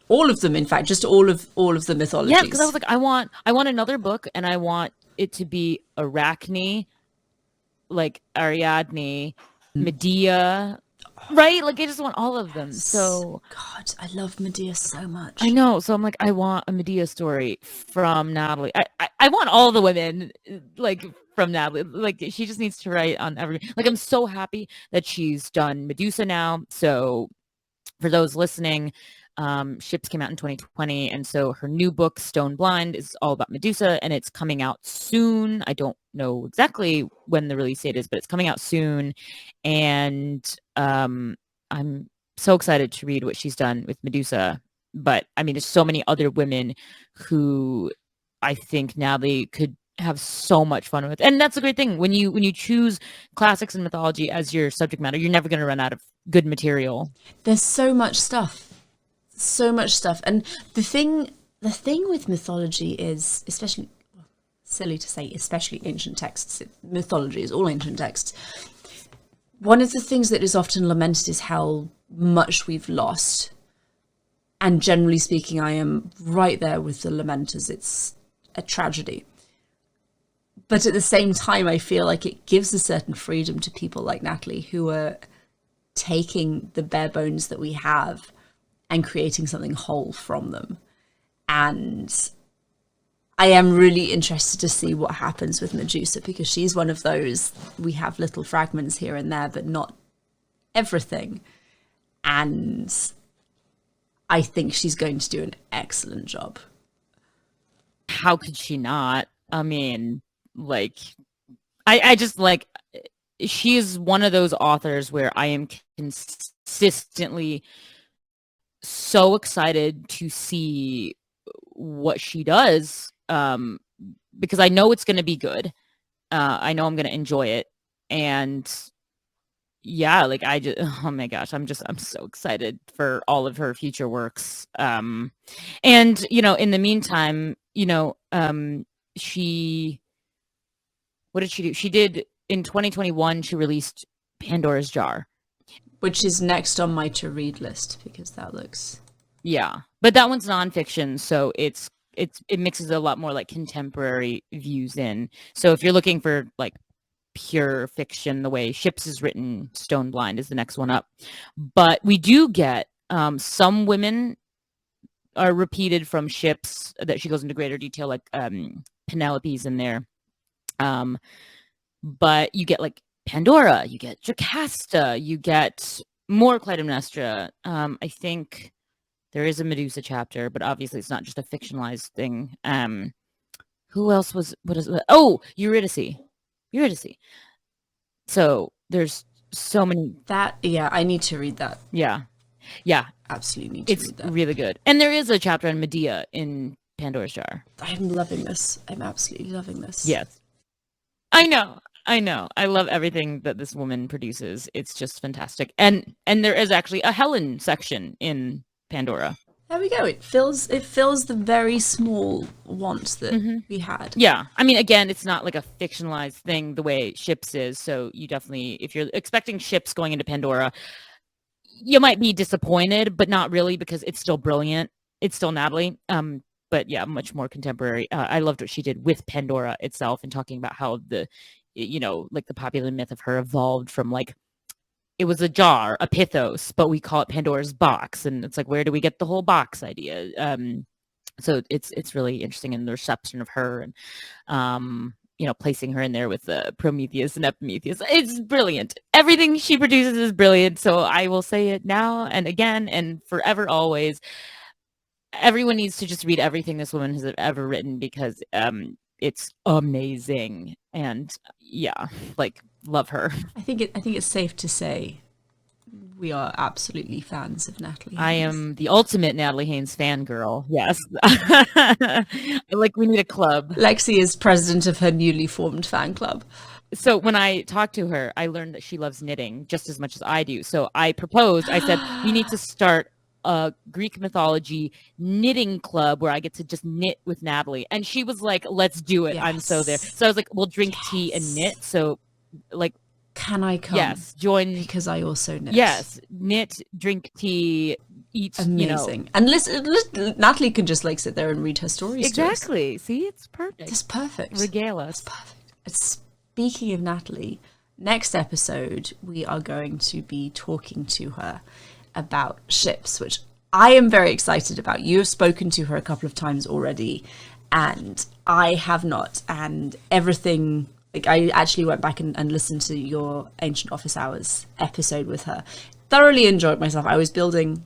All of them, in fact, just all of the mythologies. Yeah, because I was like, I want another book, and I want it to be Arachne, like Ariadne, Medea, right? Like I just want all of them. So God, I love Medea so much. I know. So I'm like, I want a Medea story from Natalie. I want all the women like from Natalie. Like she just needs to write on every. Like I'm so happy that she's done Medusa now. So for those listening, Ships came out in 2020, and so her new book Stone Blind is all about Medusa, and it's coming out soon. I don't know exactly when the release date is, but it's coming out soon, and I'm so excited to read what she's done with Medusa. But I mean, there's so many other women who I think now they could have so much fun with, and that's a great thing when you choose classics and mythology as your subject matter. You're never going to run out of good material. There's so much stuff. And the thing with mythology is, especially, silly to say, especially ancient texts, mythology is all ancient texts. One of the things that is often lamented is how much we've lost. And generally speaking, I am right there with the lamenters. It's a tragedy. But at the same time, I feel like it gives a certain freedom to people like Natalie, who are taking the bare bones that we have and creating something whole from them. And I am really interested to see what happens with Medusa, because she's one of those, we have little fragments here and there, but not everything. And I think she's going to do an excellent job. How could she not? I mean, like, I just like, she's one of those authors where I am consistently so excited to see what she does, because I know it's going to be good. I know I'm going to enjoy it. And yeah, like oh my gosh, I'm so excited for all of her future works. And, in the meantime, what did she do? She did in 2021, she released Pandora's Jar, which is next on my to read list, because that looks... Yeah, but that one's nonfiction, so it mixes a lot more like contemporary views in. So if you're looking for like pure fiction, the way Ships is written, Stone Blind is the next one up. But we do get some women are repeated from Ships that she goes into greater detail, like Penelope's in there. But you get like Pandora, you get Jocasta, you get more Clytemnestra. I think there is a Medusa chapter, but obviously it's not just a fictionalized thing. Who else was, what is it? Oh, Eurydice. So there's so many. I need to read that. Yeah. Absolutely need to read that. It's really good. And there is a chapter on Medea in Pandora's Jar. I'm loving this. I'm absolutely loving this. Yes. I know. I love everything that this woman produces. It's just fantastic. And there is actually a Helen section in Pandora. There we go. It fills the very small want that we had. Yeah. I mean, again, it's not like a fictionalized thing the way Ships is. So you definitely, if you're expecting Ships going into Pandora, you might be disappointed, but not really, because it's still brilliant. It's still Natalie. But yeah, much more contemporary. I loved what she did with Pandora itself, and talking about how like the popular myth of her evolved from like, it was a jar, a pithos, but we call it Pandora's box. And it's like, where do we get the whole box idea? So it's really interesting in the reception of her, and placing her in there with Prometheus and Epimetheus. It's brilliant. Everything she produces is brilliant. So I will say it now and again and forever, always. Everyone needs to just read everything this woman has ever written, because it's amazing. And yeah, like, love her. I think it's safe to say we are absolutely fans of Natalie Haynes. I am the ultimate Natalie Haynes fangirl. Yes. Like, we need a club. Lexi is president of her newly formed fan club. So when I talked to her, I learned that she loves knitting just as much as I do. So I proposed, I said, we need to start a Greek mythology knitting club where I get to just knit with Natalie. And she was like, let's do it. Yes. I'm so there. So I was like, we'll drink tea and knit. So, like, can I come? Yes, join, because I also knit. Yes, knit, drink tea, eat. Amazing. And listen, Natalie can just like sit there and read her stories. Exactly. See, it's perfect. It's perfect. Regale us. It's perfect. Speaking of Natalie, next episode we are going to be talking to her about ships, which I am very excited about. You have spoken to her a couple of times already, and I have not. And everything. Like, I actually went back and listened to your Ancient Office Hours episode with her. Thoroughly enjoyed myself. I was building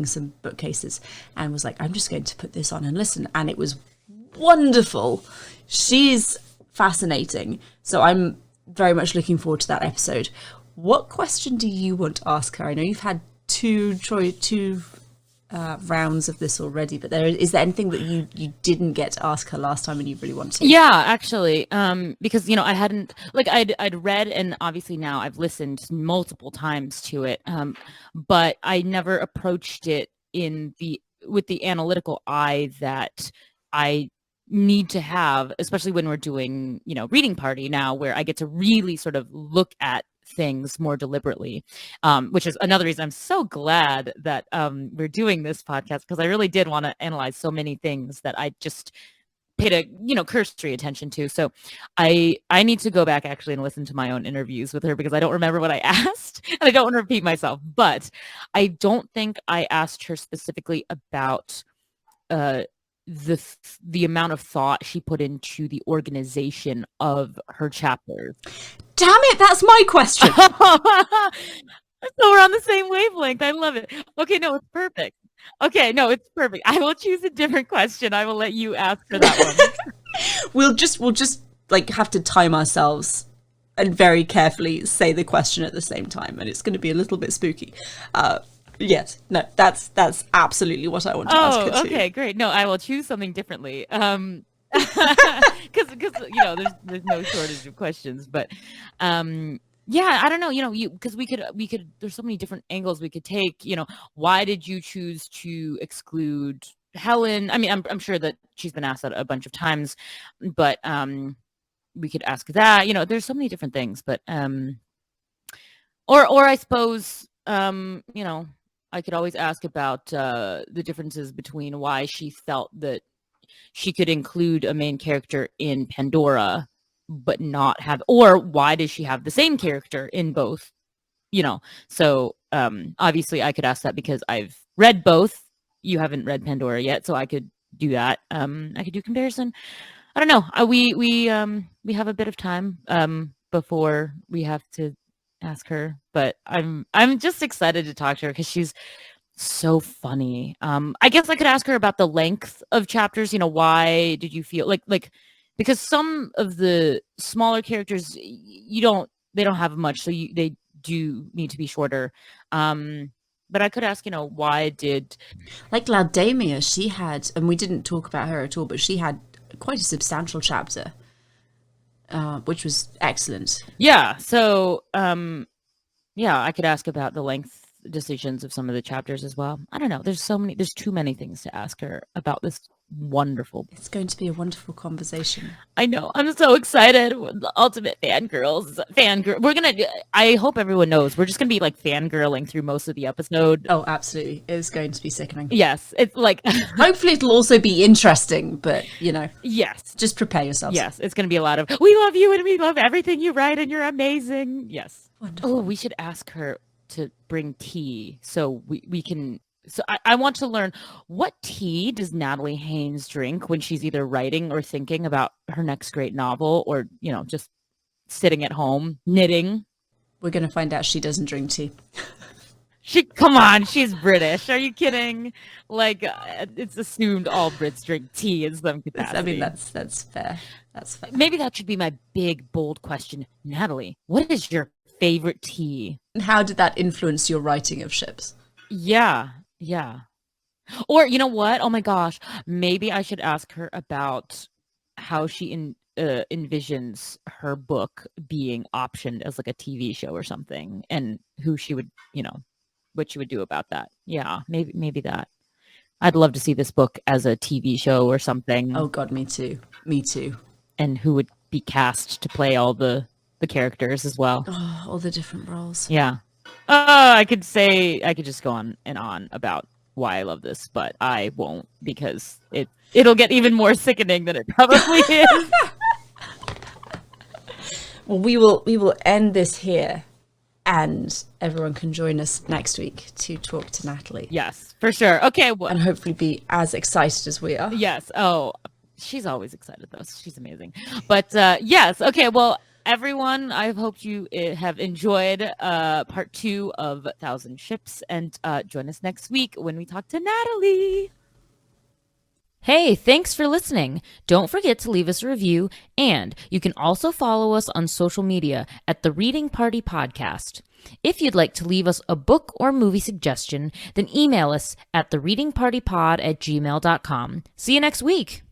some bookcases and was like, I'm just going to put this on and listen. And it was wonderful. She's fascinating. So I'm very much looking forward to that episode. What question do you want to ask her? I know you've had two rounds of this already, but is there anything that you didn't get to ask her last time and you really want to? Yeah, actually, because I hadn't, like, I'd read, and obviously now I've listened multiple times to it, but I never approached it with the analytical eye that I need to have, especially when we're doing reading party now, where I get to really sort of look at things more deliberately, which is another reason I'm so glad that we're doing this podcast, because I really did want to analyze so many things that I just paid a cursory attention to. So I need to go back actually and listen to my own interviews with her, because I don't remember what I asked and I don't want to repeat myself. But I don't think I asked her specifically about the amount of thought she put into the organization of her chapters. Damn it, that's my question. So we're on the same wavelength. I love it. Okay, no, it's perfect. Okay, no, it's perfect. I will choose a different question. I will let you ask for that one. We'll just like have to time ourselves and very carefully say the question at the same time, and it's going to be a little bit spooky. Yes, no, that's absolutely what I want to ask her too. Okay, great. No, I will choose something differently. Because there's no shortage of questions, but yeah, I don't know, because we could there's so many different angles we could take. Why did you choose to exclude Helen? I mean, I'm sure that she's been asked that a bunch of times, but we could ask that. There's so many different things, but or I suppose I could always ask about the differences between why she felt that she could include a main character in Pandora, but not have, or why does she have the same character in both? So obviously I could ask that because I've read both. You haven't read Pandora yet, so I could do that. I could do comparison. I don't know. We have a bit of time before we have to ask her, but I'm just excited to talk to her because she's so funny. I guess I could ask her about the length of chapters. Why did you feel like because some of the smaller characters they don't have much, so they do need to be shorter. But I could ask, why did, like, Laodamia, she had, and we didn't talk about her at all, but she had quite a substantial chapter, which was excellent. Yeah. So, yeah, I could ask about the length decisions of some of the chapters as well. I don't know. There's too many things to ask her about this wonderful. It's going to be a wonderful conversation. I know. I'm so excited. The ultimate fangirl. I hope everyone knows we're just gonna be like fangirling through most of the episode. Oh, absolutely. It's going to be sickening. Yes. It's like hopefully it'll also be interesting, but yes. Just prepare yourselves. Yes, it's gonna be a lot of we love you and we love everything you write and you're amazing. Yes. Wonderful. Oh, we should ask her to bring tea so we can So I want to learn, what tea does Natalie Haynes drink when she's either writing or thinking about her next great novel, or, just sitting at home knitting? We're going to find out she doesn't drink tea. Come on, she's British. Are you kidding? Like, it's assumed all Brits drink tea in some capacity. I mean, that's fair. That's fair. Maybe that should be my big, bold question. Natalie, what is your favorite tea? And how did that influence your writing of ships? Yeah. Or, you know what? Oh my gosh. Maybe I should ask her about how she envisions her book being optioned as like a TV show or something, and who she would, what she would do about that. Yeah, maybe that. I'd love to see this book as a TV show or something. Oh God, me too. And who would be cast to play all the characters as well. Oh, all the different roles. Yeah. I could just go on and on about why I love this, but I won't, because it'll get even more sickening than it probably is. Well, we will end this here, and everyone can join us next week to talk to Natalie. Yes, for sure. Okay. And hopefully be as excited as we are. Yes. Oh, she's always excited, though. She's amazing. But yes. Okay. Well, everyone, I hope you have enjoyed part 2 of 1,000 Ships, and join us next week when we talk to Natalie. Hey, thanks for listening. Don't forget to leave us a review, and you can also follow us on social media at The Reading Party Podcast. If you'd like to leave us a book or movie suggestion, then email us at thereadingpartypod@gmail.com. See you next week.